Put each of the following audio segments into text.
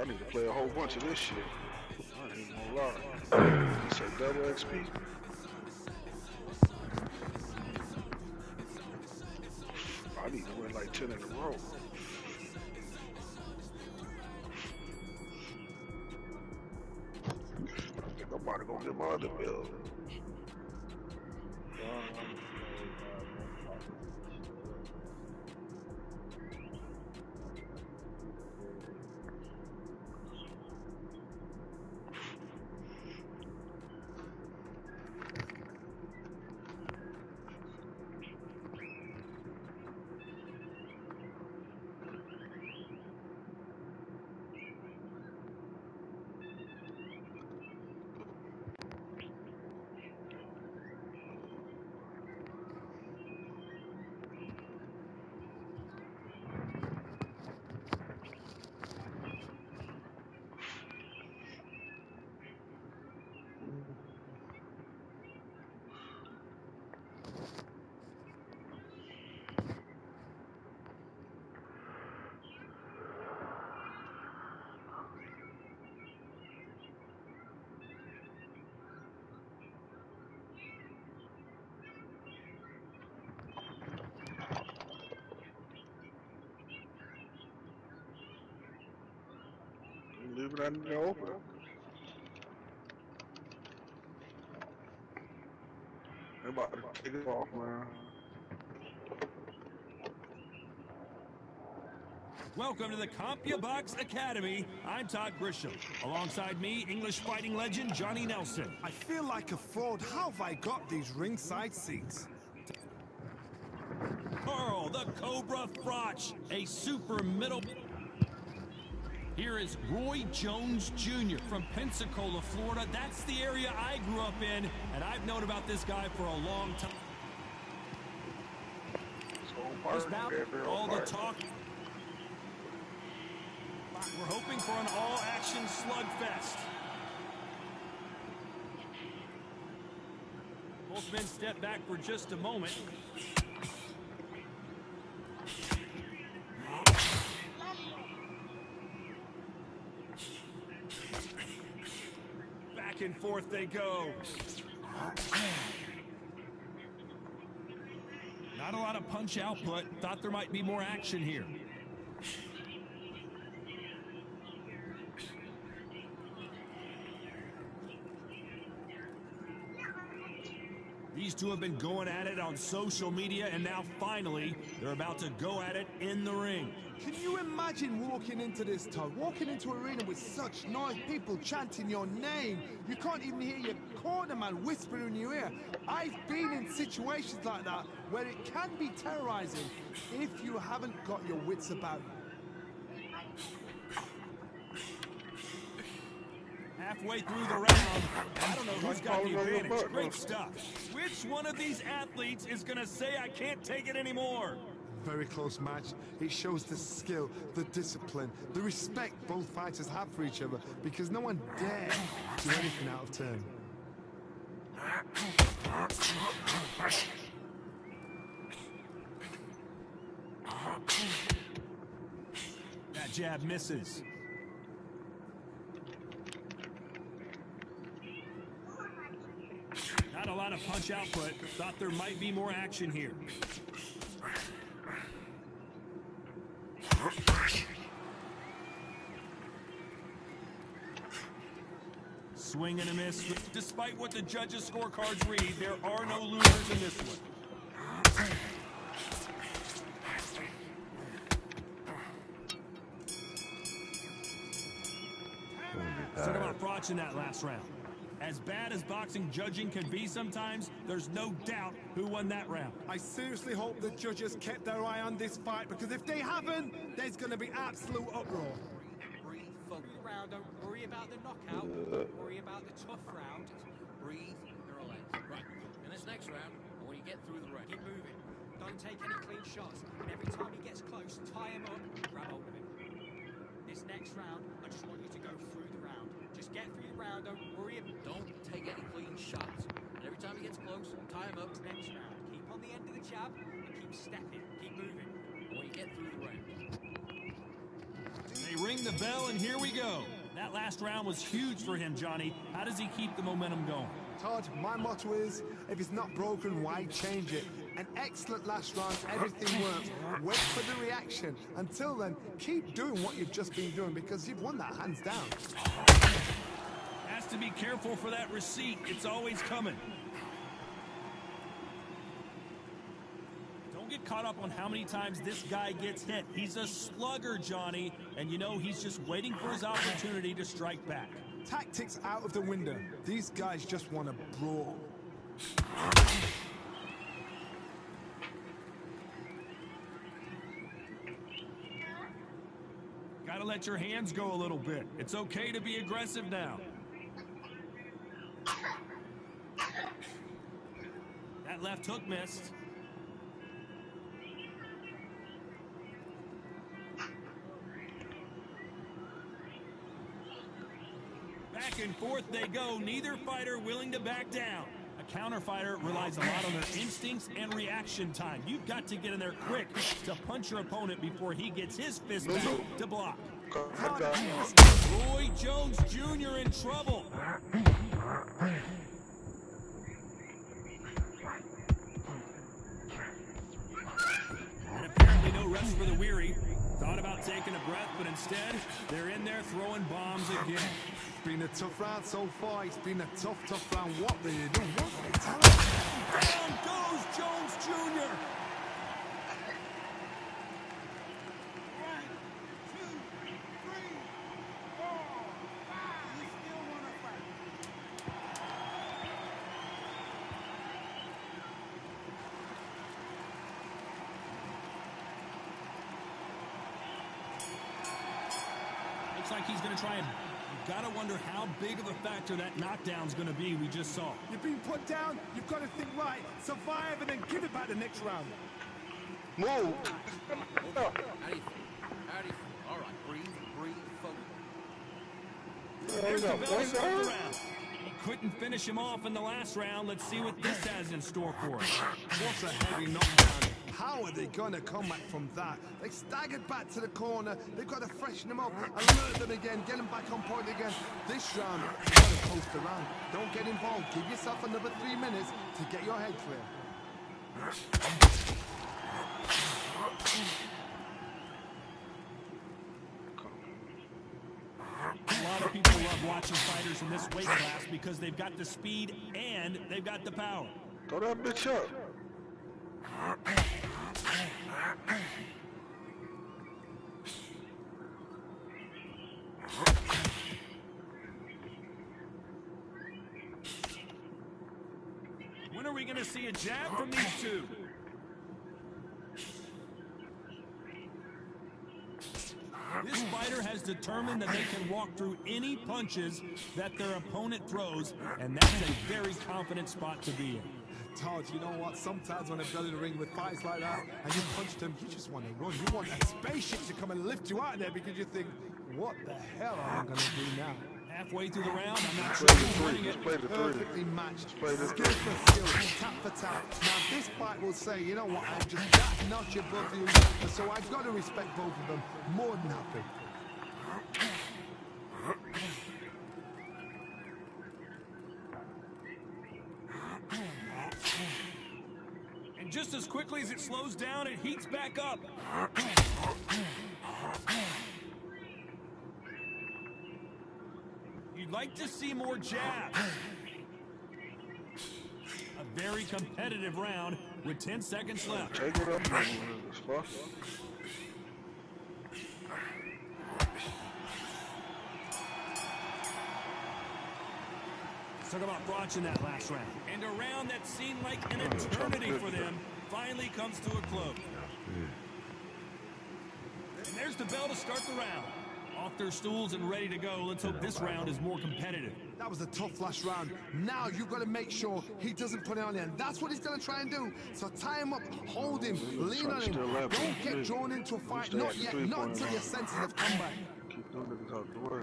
I need to play a whole bunch of this shit. I ain't even gonna lie. You say double XP? I need to win like 10 in a row. I think I'm about to go get my other bill. Leave it in the open. They're about to take it off, man. Welcome to the CompuBox Academy. I'm Todd Grisham. Alongside me, English fighting legend Johnny Nelson. I feel like a fraud. How have I got these ringside seats? Carl, the Cobra Froch, a super middle. Here is Roy Jones Jr. from Pensacola, Florida. That's the area I grew up in, and I've known about this guy for a long time. This bout, all the talk. We're hoping for an all-action slugfest. Both men step back for just a moment. Back and forth they go. Not a lot of punch output. Thought there might be more action here. These two have been going at it on social media, and now finally they're about to go at it in the ring. Can you imagine walking into this, Todd? Walking into an arena with such noise, people chanting your name. You can't even hear your corner man whispering in your ear. I've been in situations like that where it can be terrorizing if you haven't got your wits about you. Halfway through the round, I don't know who's got the advantage. Great stuff. Which one of these athletes is going to say, I can't take it anymore? Very close match. It shows the skill, the discipline, the respect both fighters have for each other, because no one dares do anything out of turn. That jab misses. Not a lot of punch output. Thought there might be more action here. Swing and a miss. Despite what the judges' scorecards read, there are no losers in this one. So about Froch in that last round. As bad as boxing judging can be sometimes, there's no doubt who won that round. I seriously hope the judges kept their eye on this fight, because if they haven't, there's going to be absolute uproar. Breathe, focus round, don't worry about the knockout, don't worry about the tough round. Breathe, relax. Right, in this next round, I want you to get through the round. Keep moving, don't take any clean shots, and every time he gets close, tie him up, grab hold of him. This next round, I just want you to go through the round. Just get through the round, don't worry about... Don't take any clean shots. And every time he gets close, tie him up. Next round, keep on the end of the jab and keep stepping, keep moving. I want you to get through the round. A ring ring the bell, and here we go. That last round was huge for him, Johnny. How does he keep the momentum going? Todd, my motto is, if it's not broken, why change it? An excellent last round, everything worked. Wait for the reaction. Until then, keep doing what you've just been doing because you've won that hands down. Has to be careful for that receipt. It's always coming. Don't get caught up on how many times this guy gets hit. He's a slugger, Johnny, and you know he's just waiting for his opportunity to strike back. Tactics out of the window. These guys just want to brawl. Gotta let your hands go a little bit. It's okay to be aggressive now. That left hook missed. Back and forth they go, neither fighter willing to back down. A counter fighter relies a lot on their instincts and reaction time. You've got to get in there quick to punch your opponent before he gets his fist back to block. Roy Jones Jr. in trouble. And apparently no rest for the weary. Thought about taking a breath, but instead, they're in there throwing bombs again. It's been a tough round so far. It's been a tough round. What will you do? What will you tell him? Down goes Jones Jr. Looks like he's going to try and... You gotta wonder how big of a factor that knockdown's going to be we just saw. You've been put down. You've got to think right. Survive and then give it back the next round. Move. How do you feel? How do you feel? All right, breathe, focus. There's the bell to start the round. He couldn't finish him off in the last round. Let's see what this has in store for us. What a heavy knockdown. How are they going to come back from that? They staggered back to the corner. They've got to freshen them up, alert them again, get them back on point again. This round, you've got to post around. Don't get involved. Give yourself another 3 minutes to get your head clear. A lot of people love watching fighters in this weight class because they've got the speed and they've got the power. Throw that bitch up. When are we going to see a jab from these two? This fighter has determined that they can walk through any punches that their opponent throws, and that's a very confident spot to be in. Todd, you know what? Sometimes when I've got in the ring with fights like that, and you punch them, you just want to run. You want a spaceship to come and lift you out of there because you think, what the hell am I going to do now? Halfway through the round, I'm not sure Play the who's three. winning Just it. play the three. Perfectly matched. Play the Skill three. for skill, tap for tap. Now this fight will say, you know what, I'm just that notch above you, so I've got to respect both of them. More than happy. And just as quickly as it slows down, it heats back up. You'd like to see more jabs. A very competitive round with 10 seconds left. Take it up. Fuck. Let's talk about Broch in that last round. And a round that seemed like an eternity for them finally comes to a close. And there's the bell to start the round. Off their stools and ready to go. Let's hope this round is more competitive. That was a tough last round. Now you've got to make sure he doesn't put it on you. And that's what he's going to try and do. So tie him up, hold him, lean on him. Don't get drawn into a fight. Not yet. Not until your senses have come back. Keep them niggas out the way.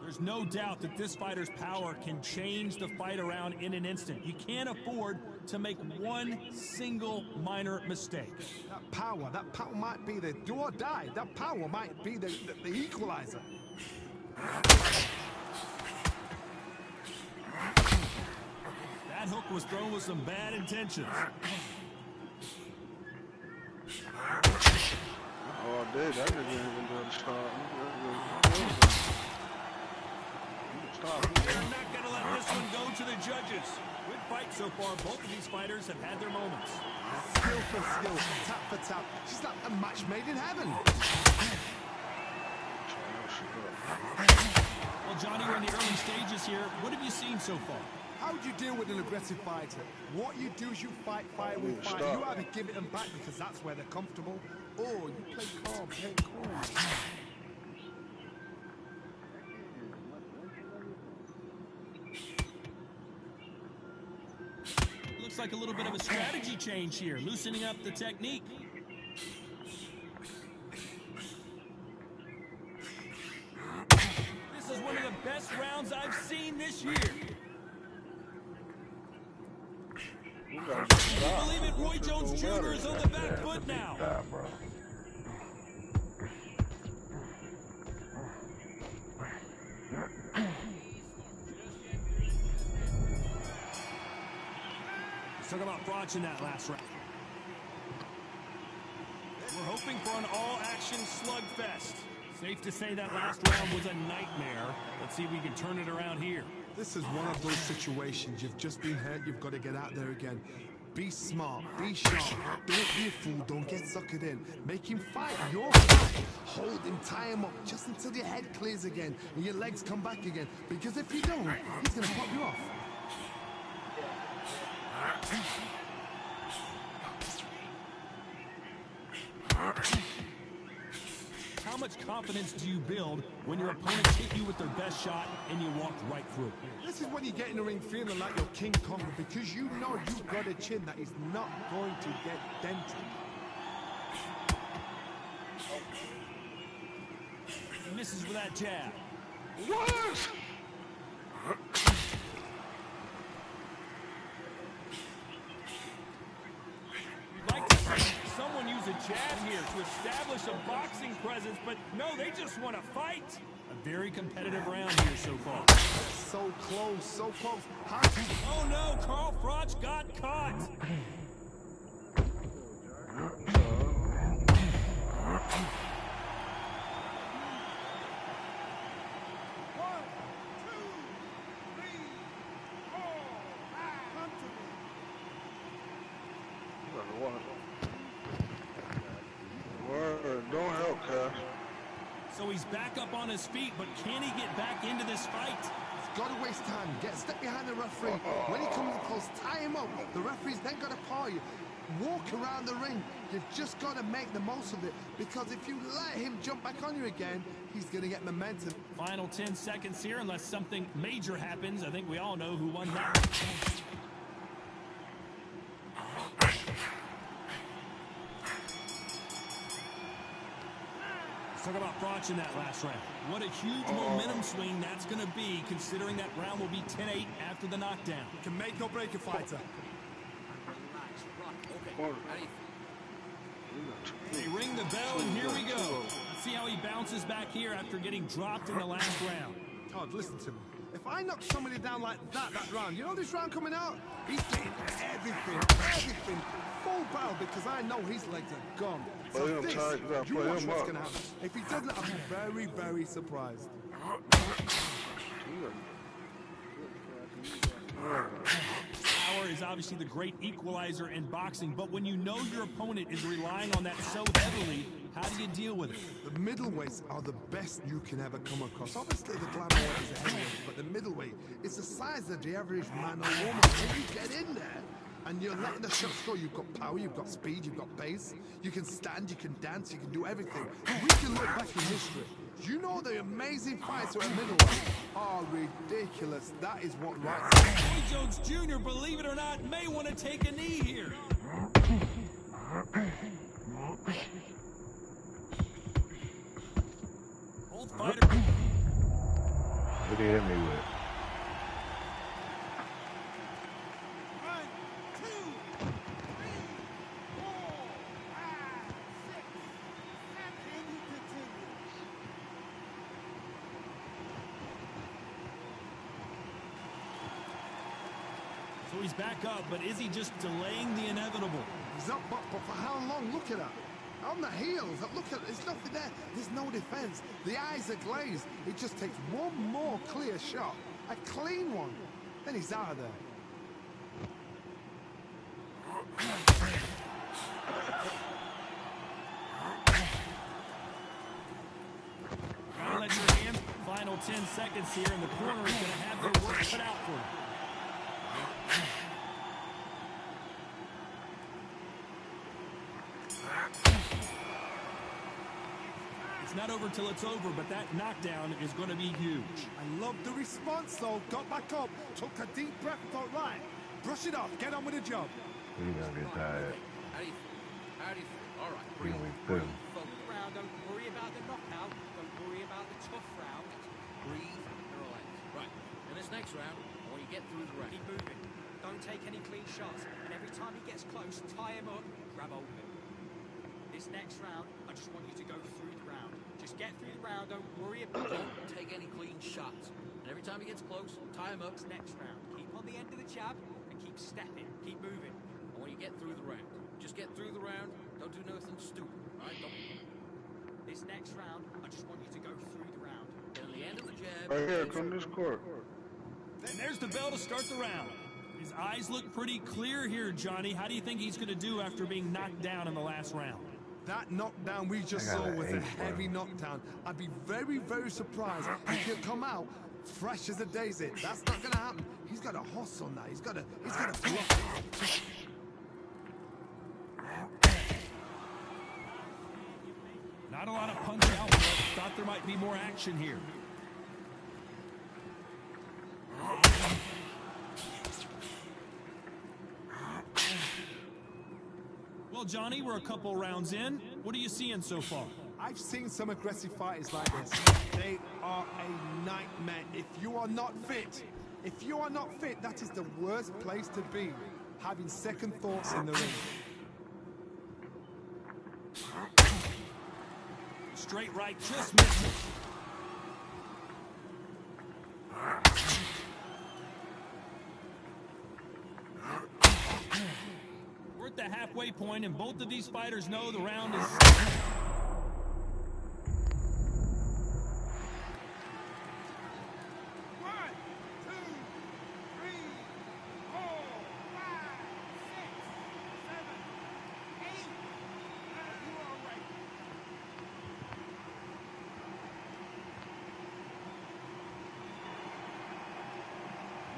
There's There's no doubt that this fighter's power can change the fight around in an instant. You can't afford to make one single minor mistake. That power might be the do or die. That power might be the equalizer. That hook was thrown with some bad intentions. Oh, dude, that didn't even do the start. They're not going to let this one go to the judges. Good fight so far. Both of these fighters have had their moments. Skill for skill, tap for tap. She's like a match made in heaven. Well, Johnny, we're in the early stages here. What have you seen so far? How do you deal with an aggressive fighter? What you do is you fight fire with fire. You either give it them back because that's where they're comfortable, or you play calm, play cool. Looks like a little bit of a strategy change here, loosening up the technique. This is one of the best rounds I've seen this year. Can you believe it? Roy Jones Jr. is on the back foot now. Let's talk about Froch in that last round. We're hoping for an all-action slugfest. Safe to say that last round was a nightmare. Let's see if we can turn it around here. This is one of those situations. You've just been hurt. You've got to get out there again. Be smart. Be sharp. Don't be a fool. Don't get suckered in. Make him fight your fight. Hold him. Tie him up just until your head clears again and your legs come back again. Because if you don't, he's going to pop you off. How much confidence do you build when your opponents hit you with their best shot and you walk right through? This is when you get in the ring feeling like you're King Kong because you know you've got a chin that is not going to get dented. He misses with that jab. What? Like to see someone use a jab here to establish a boxing presence, but no, they just want to fight. A very competitive round here so far. So close, so close. Oh no, Carl Froch got caught. Don't help, Cash. So he's back up on his feet, but can he get back into this fight? He's got to waste time. Step behind the referee. When he comes close, tie him up. The referee's then got to paw you. Walk around the ring. You've just got to make the most of it. Because if you let him jump back on you again, he's going to get momentum. Final 10 seconds here, unless something major happens. I think we all know who won that. Talk about Froch in that last round. What a huge momentum swing that's going to be, considering that round will be 10-8 after the knockdown. Can make or break a fighter. They ring the bell, and here we go. Let's see how he bounces back here after getting dropped in the last round. Todd, listen to me. If I knock somebody down like that round, you know this round coming out? He's getting everything. Full barrel because I know his legs are gone. So Play him this, tight, you gotta you play watch him what's up. going to happen. If he doesn't, I'll be very, very surprised. Power is obviously the great equalizer in boxing, but when you know your opponent is relying on that so heavily, how do you deal with it? The middleweights are the best you can ever come across. Obviously, the glamour is the heavyweight, but the middleweight is the size of the average man or woman. When you get in there and you're letting the shots go, you've got power, you've got speed, you've got pace, you can stand, you can dance, you can do everything. We can look back in history. You know the amazing fights at middleweight are ridiculous. That is what writes. Roy Jones Jr., believe it or not, may want to take a knee here. Old fighter. What did he hit me with? 1, 2, 3, 4, 5, 6, 7, 8. So he's back up, but is he just delaying the inevitable? He's up, but for how long? Look at that. On the heels, look at, there's nothing there. There's no defense. The eyes are glazed. It just takes one more clear shot. A clean one. Then he's out of there. Don't let your hands. Final 10 seconds here, and the corner is going to have their work cut out for them. It's not over till it's over, but that knockdown is going to be huge. I love the response, though. Got back up, took a deep breath, thought, right, brush it off, get on with the job. He's gonna get tired. How do you feel? How do you feel? All right, He's breathe. gonna be through. Focus around. Don't worry about the knockout. Don't worry about the tough round. Breathe and relax. Right. In this next round, I want you to get through the round. Keep moving. Don't take any clean shots. And every time he gets close, tie him up, grab hold of him. This next round, I just want you to go through the round. Just get through the round. Don't worry about. Don't take any clean shots. And every time he gets close, tie him up. This next round, keep on the end of the jab and keep stepping. Keep moving. I want you to get through the round. Just get through the round. Don't do nothing stupid. All right? Don't. This next round, I just want you to go through the round. And at the end of the jab. Right here, come this court. And there's the bell to start the round. His eyes look pretty clear here, Johnny. How do you think he's going to do after being knocked down in the last round? That knockdown we just saw was a heavy knockdown. I'd be very, very surprised if he'll come out fresh as a daisy. That's not going to happen. He's got a hustle on that. He's got a block. Not a lot of punch out, but thought there might be more action here. Well, Johnny, we're a couple rounds in. What are you seeing so far? I've seen some aggressive fighters like this. They are a nightmare. If you are not fit, that is the worst place to be. Having second thoughts in the ring. Straight right, just misses. We're at the halfway point, and both of these fighters know the round is... 8.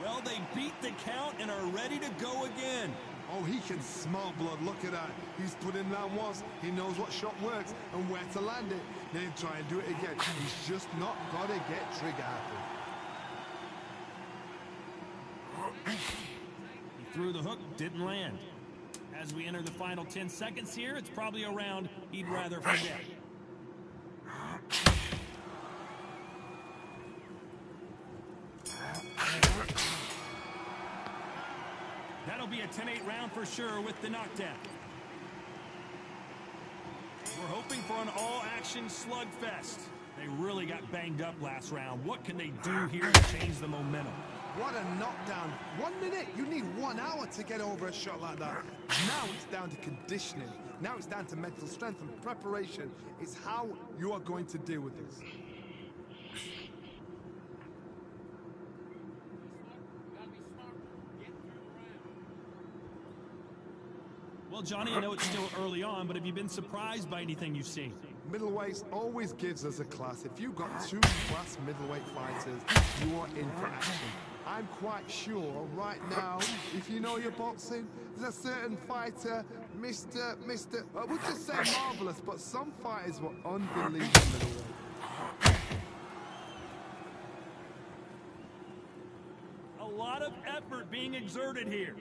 Well, they beat the count and are ready to go again. Oh, he can smell blood. Look at that. He's put in that once. He knows what shot works and where to land it. Then he'll try and do it again. He's just not got to get trigger happy. He threw the hook, didn't land. As we enter the final 10 seconds here, it's probably a round he'd rather forget. That'll be a 10-8 round for sure with the knockdown. We're hoping for an all-action slugfest. They really got banged up last round. What can they do here to change the momentum? What a knockdown. 1 minute, you need 1 hour to get over a shot like that. Now it's down to conditioning. Now it's down to mental strength and preparation. It's how you are going to deal with this. Well, Johnny, I know it's still early on, but have you been surprised by anything you've seen? Middleweights always gives us a class. If you've got 2 class middleweight fighters, you are in for action. I'm quite sure right now, if you know your boxing, there's a certain fighter, Mr. I would just say marvelous, but some fighters were unbelievable middleweight. A lot of effort being exerted here.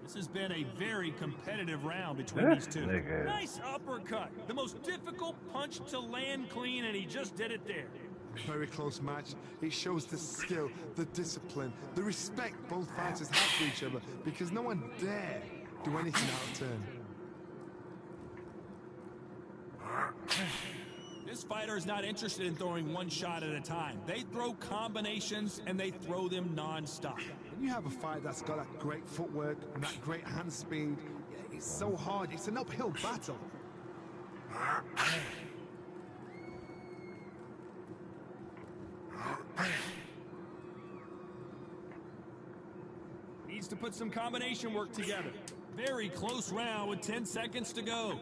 This has been a very competitive round between these two. Nigga. Nice uppercut. The most difficult punch to land clean, and he just did it there. Very close match. It shows the skill, the discipline, the respect both fighters have for each other, because no one dare do anything out of turn. This fighter is not interested in throwing one shot at a time. They throw combinations, and they throw them non-stop. When you have a fight that's got that great footwork and that great hand speed, it's so hard. It's an uphill battle. Needs to put some combination work together. Very close round with 10 seconds to go.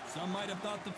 Some might have thought the